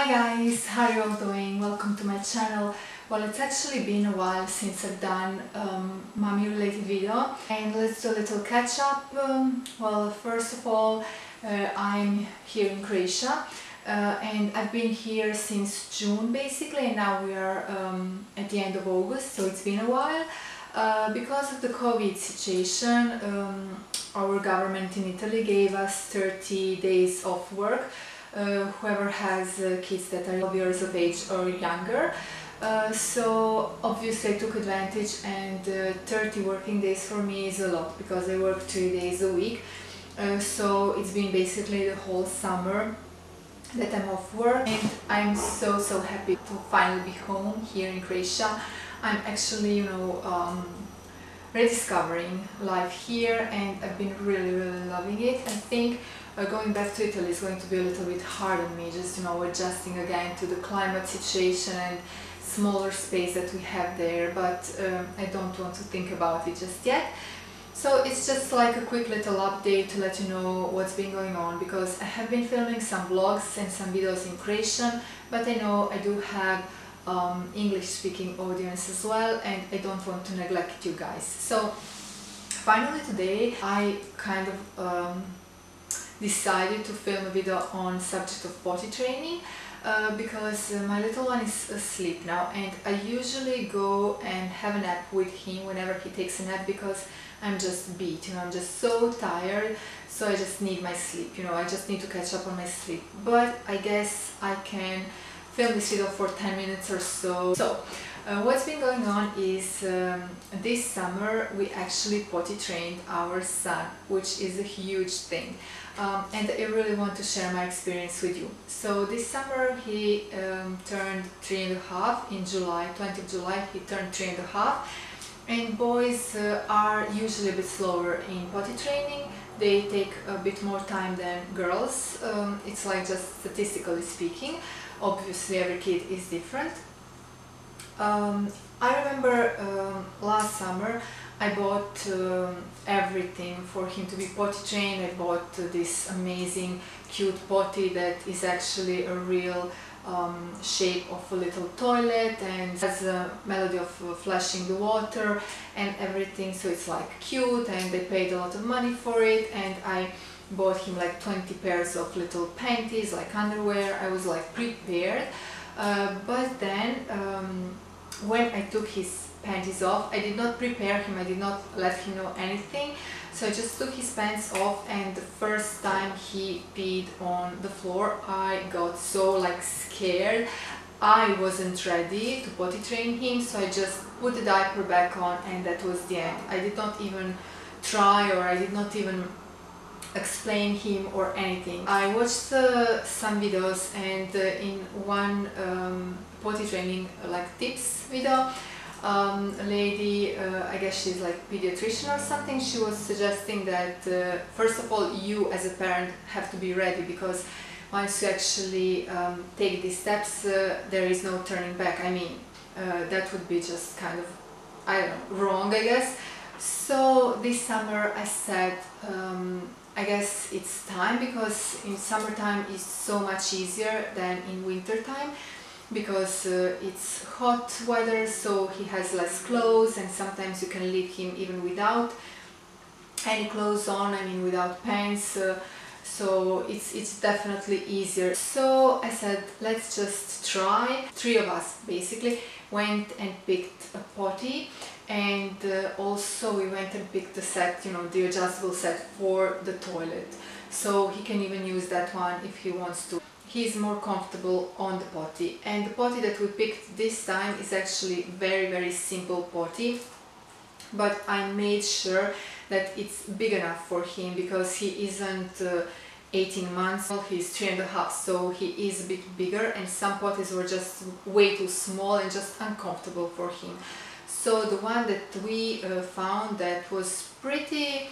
Hi guys, how are you all doing? Welcome to my channel. Well, it's actually been a while since I've done mommy related video, and let's do a little catch up. Well, first of all, I'm here in Croatia and I've been here since June basically, and now we are at the end of August, so it's been a while. Because of the COVID situation, our government in Italy gave us 30 days off work. Whoever has kids that are 12 years of age or younger. So obviously I took advantage, and 30 working days for me is a lot because I work 3 days a week. So it's been basically the whole summer that I'm off work, and I'm so happy to finally be home here in Croatia. I'm actually, rediscovering life here, and I've been really loving it. I think going back to Italy is going to be a little bit hard on me, just adjusting again to the climate situation and smaller space that we have there, but I don't want to think about it just yet. So it's just like a quick little update to let you know what's been going on, because I have been filming some vlogs and some videos in Croatian, but I know I do have English speaking audience as well, and I don't want to neglect you guys. So finally today I kind of decided to film a video on subject of potty training, because my little one is asleep now, and I usually go and have a nap with him whenever he takes a nap, because I'm just beat, I'm just so tired, so I just need my sleep, I just need to catch up on my sleep. But I guess I can film this video for 10 minutes or so. So what's been going on is this summer we actually potty trained our son, which is a huge thing, and I really want to share my experience with you. So this summer he turned 3.5 in July, 20th of July he turned 3.5, and boys are usually a bit slower in potty training. They take a bit more time than girls. It's like, just statistically speaking. Obviously every kid is different. I remember last summer I bought everything for him to be potty trained. I bought this amazing cute potty that is actually a real shape of a little toilet, and has a melody of flashing the water and everything, so it's like cute, and they paid a lot of money for it. And I bought him like 20 pairs of little panties, like underwear. I was like prepared, but then when I took his panties off, I did not prepare him, I did not let him know anything. So I just took his pants off, and the first time he peed on the floor I got so like scared. I wasn't ready to potty train him, so I just put the diaper back on, and that was the end. I did not even try, or I did not even explain him or anything. I watched some videos, and in one potty training like tips video, a lady, I guess she's like pediatrician or something, she was suggesting that first of all you as a parent have to be ready, because once you actually take these steps there is no turning back. I mean, that would be just kind of, I don't know, wrong, I guess. So this summer I said, I guess it's time, because in summertime is so much easier than in winter time, because it's hot weather, so he has less clothes, and sometimes you can leave him even without any clothes on, I mean without pants, so it's definitely easier. So I said, let's just try. 3 of us basically went and picked a potty, and also we went and picked the set, the adjustable set for the toilet, so he can even use that one if he wants to. He's more comfortable on the potty, and the potty that we picked this time is actually very simple potty, but I made sure that it's big enough for him, because he isn't 18 months, he's 3.5, so he is a bit bigger, and some potties were just way too small and just uncomfortable for him. So the one that we found that was pretty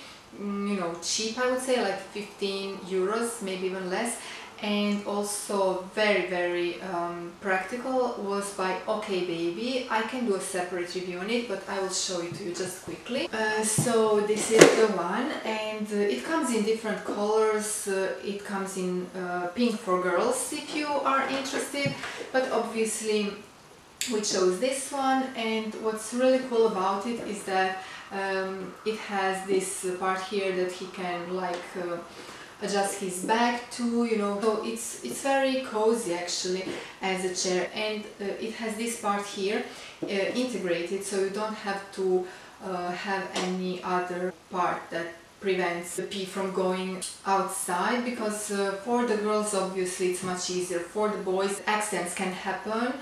cheap, I would say, like 15 euros, maybe even less, and also very practical was by OK Baby. I can do a separate review on it, but I will show it to you just quickly. So this is the one, and it comes in different colors. It comes in pink for girls if you are interested, but obviously we chose this one. And what's really cool about it is that it has this part here that he can like adjust his back to, you know, so it's very cozy actually as a chair. And it has this part here integrated, so you don't have to have any other part that prevents the pee from going outside, because for the girls obviously it's much easier. For the boys, accidents can happen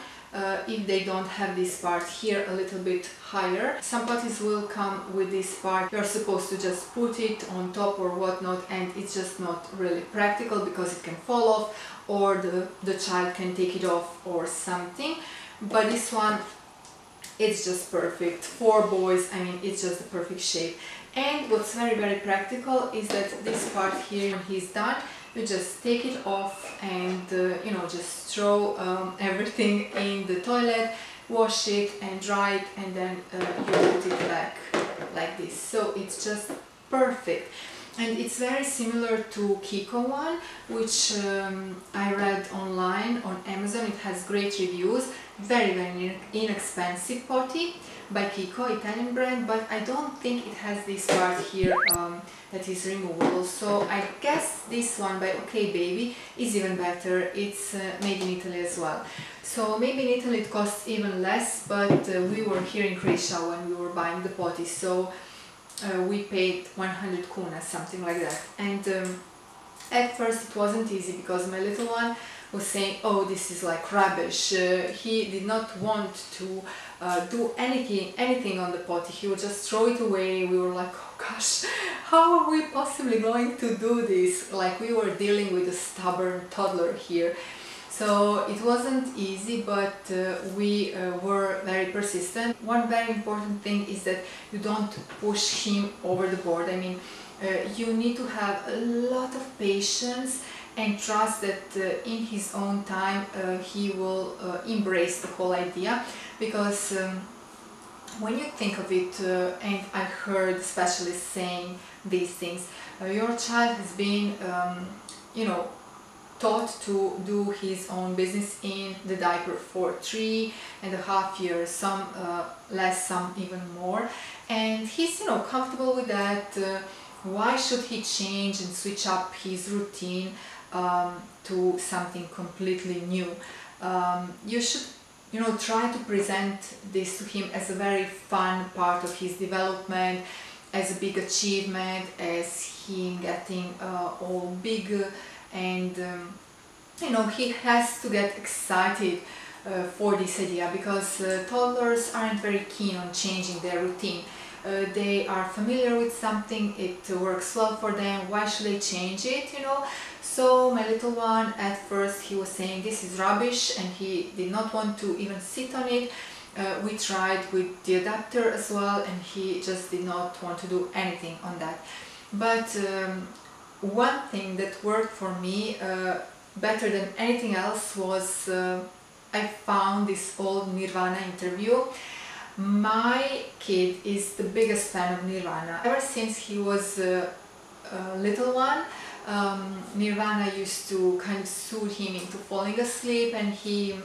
if they don't have this part here a little bit higher. Some potties will come with this part. You're supposed to just put it on top or whatnot, and it's just not really practical because it can fall off, or the child can take it off or something. But this one, it's just perfect for boys. I mean, it's just the perfect shape. And what's very practical is that this part here, when he's done, you just take it off and you know, just throw everything in the toilet, wash it and dry it, and then you put it back like this. So it's just perfect. And it's very similar to Kiko one, which I read online on Amazon. It has great reviews. Very inexpensive potty by Kiko, Italian brand, but I don't think it has this part here that is removable. So I guess this one by OK Baby is even better. It's made in Italy as well. So maybe in Italy it costs even less, but we were here in Croatia when we were buying the potty, so we paid 100 kuna, something like that. And at first it wasn't easy because my little one was saying, oh, this is like rubbish. He did not want to do anything on the potty. He would just throw it away. We were like, oh gosh, how are we possibly going to do this? Like, we were dealing with a stubborn toddler here. So it wasn't easy, but we were very persistent. One very important thing is that you don't push him over the board. I mean, you need to have a lot of patience and trust that in his own time he will embrace the whole idea. Because when you think of it, and I heard specialists saying these things, your child has been, you know, taught to do his own business in the diaper for 3.5 years, some less, some even more, and he's, you know, comfortable with that. Why should he change and switch up his routine to something completely new? You should, you know, try to present this to him as a very fun part of his development, as a big achievement, as him getting all big, and you know, he has to get excited for this idea, because toddlers aren't very keen on changing their routine. They are familiar with something, it works well for them, why should they change it, you know? So my little one, at first he was saying this is rubbish, and he did not want to even sit on it. We tried with the adapter as well, and he just did not want to do anything on that. But one thing that worked for me better than anything else was I found this old Nirvana interview. My kid is the biggest fan of Nirvana. Ever since he was a little one, Nirvana used to kind of soothe him into falling asleep, and he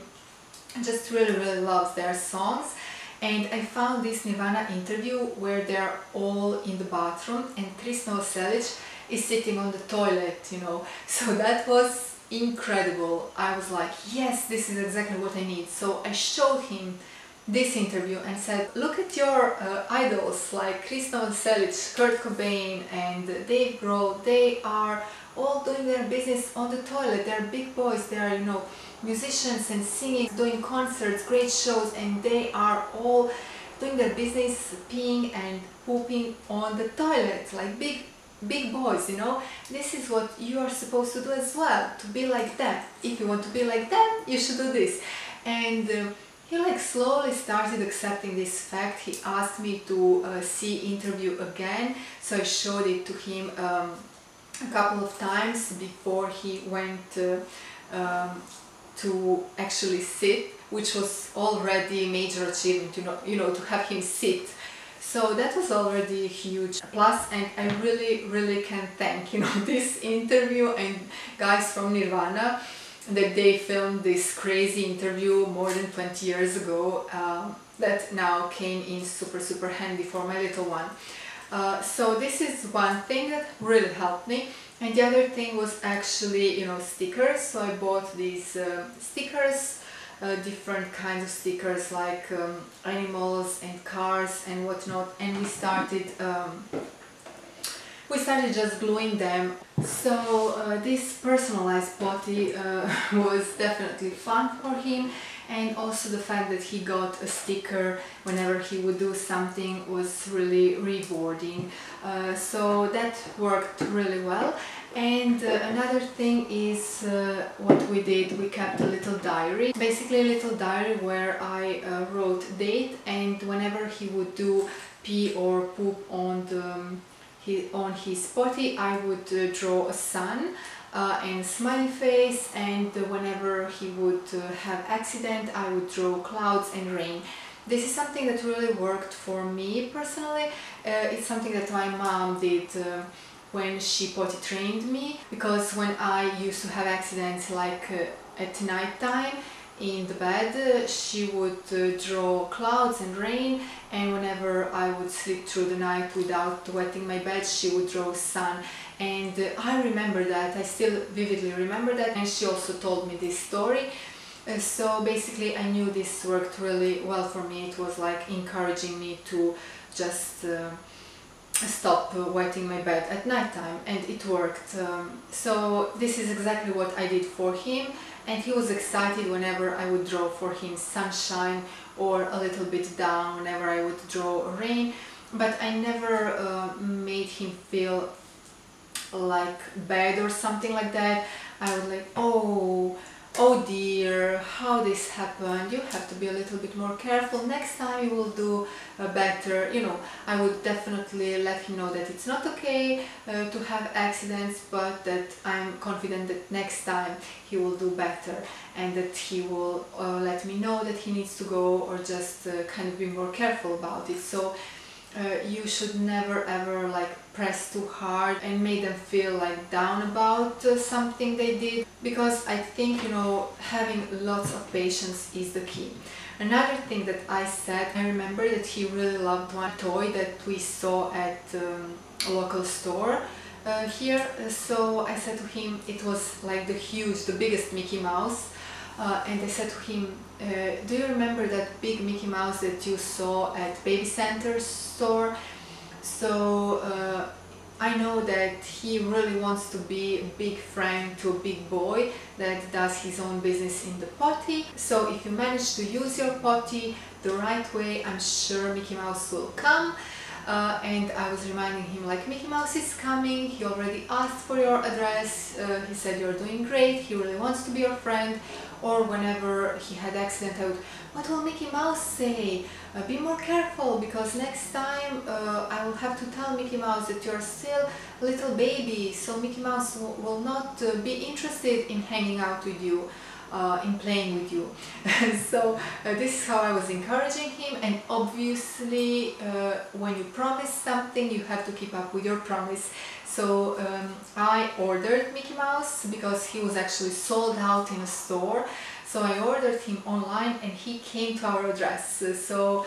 just really loves their songs. And I found this Nirvana interview where they're all in the bathroom and Chris Novoselic is sitting on the toilet, you know. So that was incredible. I was like, yes, this is exactly what I need. So I showed him this interview and said, look at your idols like Chris Novoselic, Kurt Cobain and Dave Grohl. They are all doing their business on the toilet. They're big boys, they are, you know, musicians and singing, doing concerts, great shows, and they are all doing their business peeing and pooping on the toilet like big boys, you know. This is what you are supposed to do as well, to be like them. If you want to be like them, you should do this. And he like slowly started accepting this fact. He asked me to see interview again, so I showed it to him a couple of times before he went to actually sit, which was already a major achievement, you know, to have him sit. So that was already a huge plus, and I really can thank, you know, this interview and guys from Nirvana that they filmed this crazy interview more than 20 years ago that now came in super handy for my little one. So this is one thing that really helped me, and the other thing was actually, you know, stickers. So I bought these stickers, different kinds of stickers like animals and cars and whatnot, and we started just gluing them. So this personalized potty was definitely fun for him, and also the fact that he got a sticker whenever he would do something was really rewarding. So that worked really well. And another thing is what we did, we kept a little diary, basically a little diary where I wrote date, and whenever he would do pee or poop on his potty, I would draw a sun and a smiley face, and whenever he would have accident, I would draw clouds and rain. This is something that really worked for me personally. It's something that my mom did when she potty trained me, because when I used to have accidents like at night time in the bed, she would draw clouds and rain, and whenever I would sleep through the night without wetting my bed, she would draw sun. And I remember that, I still vividly remember that, and she also told me this story. So basically I knew this worked really well for me. It was like encouraging me to just stop wetting my bed at night time, and it worked. So this is exactly what I did for him, and he was excited whenever I would draw for him sunshine or a little bit down whenever I would draw rain, but I never made him feel like bad or something like that. I would like, oh dear, how this happened, you have to be a little bit more careful, next time you will do better. You know, I would definitely let him know that it's not okay to have accidents, but that I'm confident that next time he will do better, and that he will let me know that he needs to go, or just kind of be more careful about it. So you should never ever like press too hard and make them feel like down about something they did, because I think, you know, having lots of patience is the key. Another thing that I said, I remember that he really loved one toy that we saw at a local store here. So I said to him, it was like the biggest Mickey Mouse. And I said to him, do you remember that big Mickey Mouse that you saw at Baby Center's store? So I know that he really wants to be a big friend to a big boy that does his own business in the potty. So if you manage to use your potty the right way, I'm sure Mickey Mouse will come. And I was reminding him, like, Mickey Mouse is coming, he already asked for your address, he said you're doing great, he really wants to be your friend. Or whenever he had accident, I would, what will Mickey Mouse say? Be more careful, because next time I will have to tell Mickey Mouse that you're still a little baby, so Mickey Mouse will not be interested in hanging out with you, in playing with you. So this is how I was encouraging him, and obviously when you promise something, you have to keep up with your promise. So I ordered Mickey Mouse because he was actually sold out in a store. So I ordered him online and he came to our address. So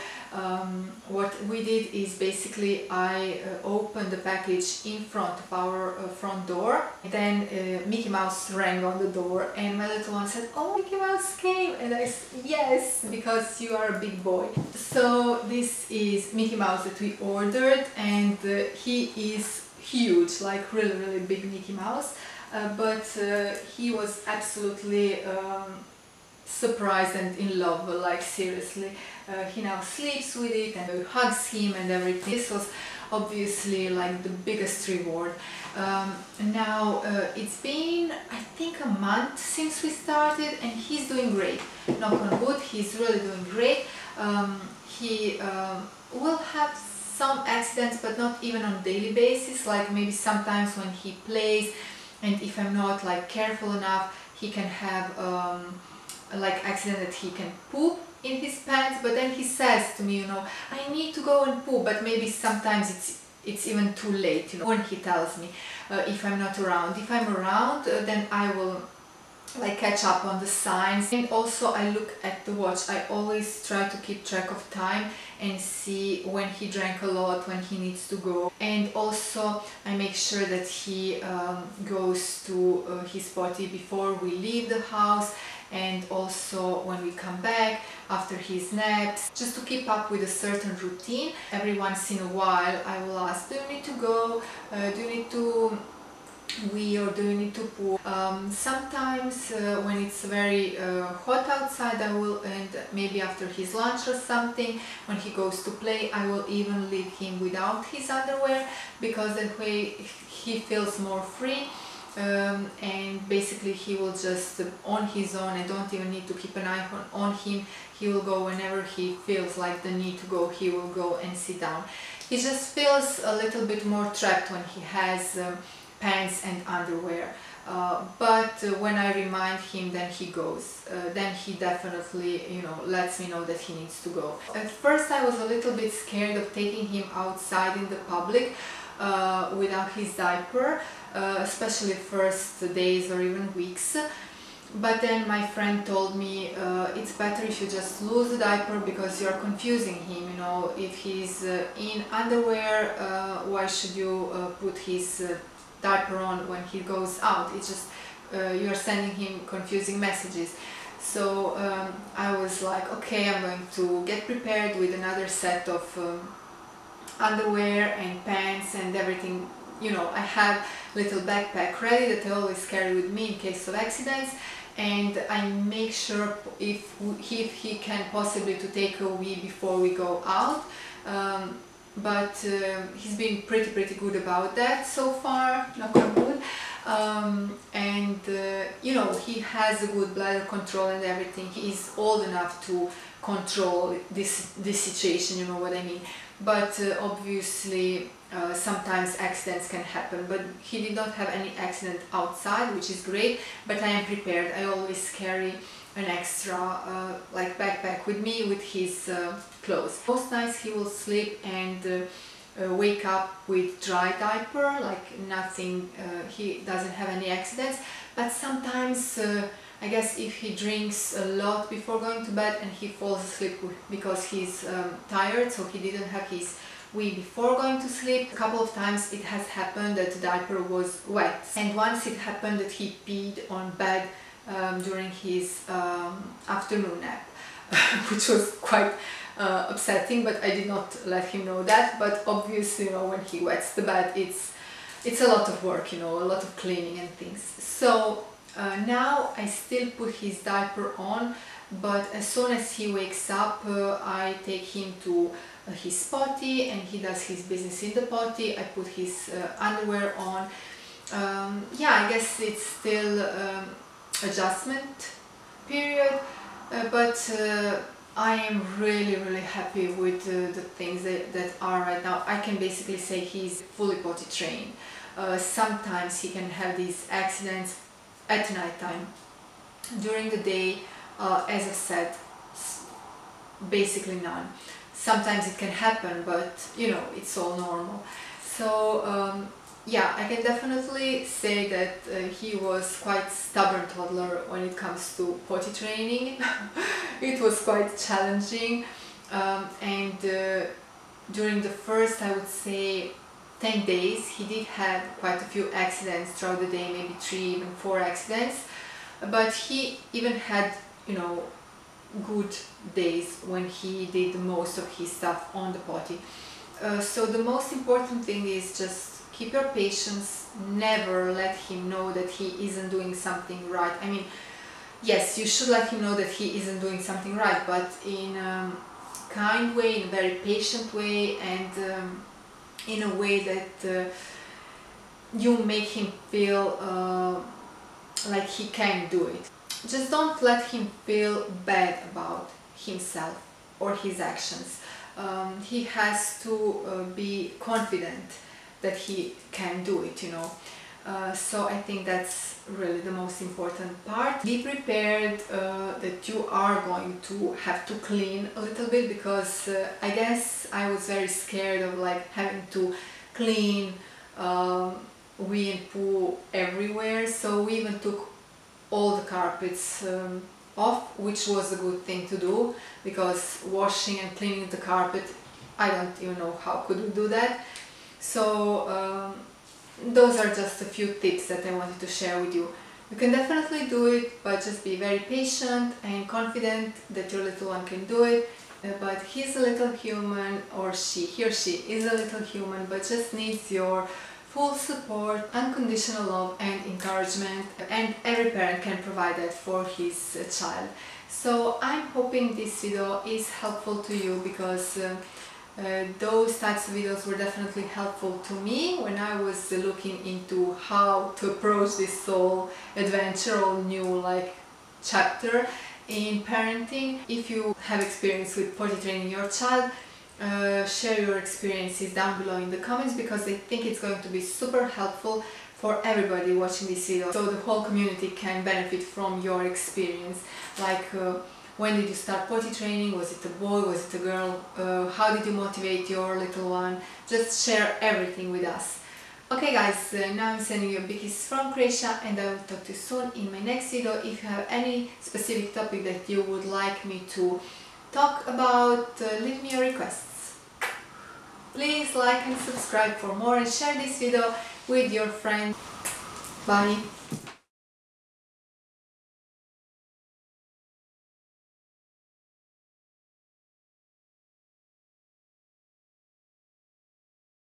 what we did is basically I opened the package in front of our front door. Then Mickey Mouse rang on the door and my little one said, "Oh, Mickey Mouse came!" And I said, "Yes, because you are a big boy." So this is Mickey Mouse that we ordered, and he is huge, like really big Mickey Mouse. But he was absolutely surprised and in love, like seriously. He now sleeps with it and hugs him and everything. This was obviously like the biggest reward. Now it's been, I think, a month since we started, and he's doing great. Knock on wood, he's really doing great. He will have some accidents, but not even on daily basis, like maybe sometimes when he plays, and if I'm not like careful enough, he can have like accident that he can poop in his pants, but then he says to me, you know, I need to go and poop, but maybe sometimes it's even too late, you know, when he tells me if I'm not around. If I'm around, then I will like catch up on the signs. And also I look at the watch. I always try to keep track of time and see when he drank a lot, when he needs to go. And also I make sure that he goes to his potty before we leave the house, and also when we come back after his naps, just to keep up with a certain routine. Every once in a while I will ask, do you need to go? Do you need to wee, or do you need to poo? Sometimes when it's very hot outside, I will, and maybe after his lunch or something, when he goes to play, I will even leave him without his underwear, because that way he feels more free. And basically he will just on his own, I don't even need to keep an eye on him. He will go whenever he feels like the need to go, he will go and sit down. He just feels a little bit more trapped when he has pants and underwear, but when I remind him, then he goes. Then he definitely, you know, lets me know that he needs to go. At first I was a little bit scared of taking him outside in the public without his diaper, especially first days or even weeks. But then my friend told me it's better if you just lose the diaper, because you're confusing him, you know. If he's in underwear, why should you put his diaper on when he goes out? It's just you're sending him confusing messages. So I was like, okay, I'm going to get prepared with another set of underwear and pants and everything. You know, I have little backpack ready that I always carry with me in case of accidents, and I make sure if he can possibly to take a wee before we go out. But he's been pretty good about that so far, knock on wood. And you know, he has a good bladder control and everything. He is old enough to control this situation, you know what I mean. But obviously sometimes accidents can happen, but he did not have any accident outside, which is great. But I am prepared. I always carry an extra like backpack with me with his clothes. Most nights he will sleep and wake up with dry diaper, like nothing, he doesn't have any accidents. But sometimes I guess if he drinks a lot before going to bed and he falls asleep because he's tired, so he didn't have his wee before going to sleep. A couple of times it has happened that the diaper was wet, and once it happened that he peed on bed during his afternoon nap, which was quite upsetting, but I did not let him know that. But obviously, you know, when he wets the bed, it's a lot of work, you know, a lot of cleaning and things. So now I still put his diaper on, but as soon as he wakes up, I take him to his potty and he does his business in the potty. I put his underwear on. Yeah, I guess it's still adjustment period, but I am really happy with the things that are right now. I can basically say he's fully potty trained. Sometimes he can have these accidents at night time. During the day, as I said, basically none. Sometimes it can happen, but you know, it's all normal. So yeah, I can definitely say that he was quite stubborn toddler when it comes to potty training. It was quite challenging, and during the first, I would say, 10 days, he did have quite a few accidents throughout the day, maybe 3, even 4 accidents. But he even had, you know, good days when he did most of his stuff on the potty. So the most important thing is just keep your patience, never let him know that he isn't doing something right. I mean, yes, you should let him know that he isn't doing something right, but in a kind way, in a very patient way, and in a way that you make him feel like he can do it. Just don't let him feel bad about himself or his actions. he has to be confident that he can do it, you know. So I think that's really the most important part. Be prepared that you are going to have to clean a little bit, because I guess I was very scared of like having to clean wee and poo everywhere, so we even took all the carpets off, which was a good thing to do, because washing and cleaning the carpet, I don't even know how could we do that. So those are just a few tips that I wanted to share with you. You can definitely do it, but just be very patient and confident that your little one can do it. But he's a little human, or he or she is a little human, but just needs your full support, unconditional love and encouragement, and every parent can provide that for his child. So I'm hoping this video is helpful to you, because those types of videos were definitely helpful to me when I was looking into how to approach this whole adventure or new like chapter in parenting. If you have experience with potty training your child, share your experiences down below in the comments, because I think it's going to be super helpful for everybody watching this video, so the whole community can benefit from your experience. Like when did you start potty training? Was it a boy? Was it a girl? How did you motivate your little one? Just share everything with us. Okay guys, now I'm sending you a big kiss from Croatia, and I will talk to you soon in my next video. If you have any specific topic that you would like me to talk about, leave me your requests. Please like and subscribe for more, and share this video with your friends. Bye!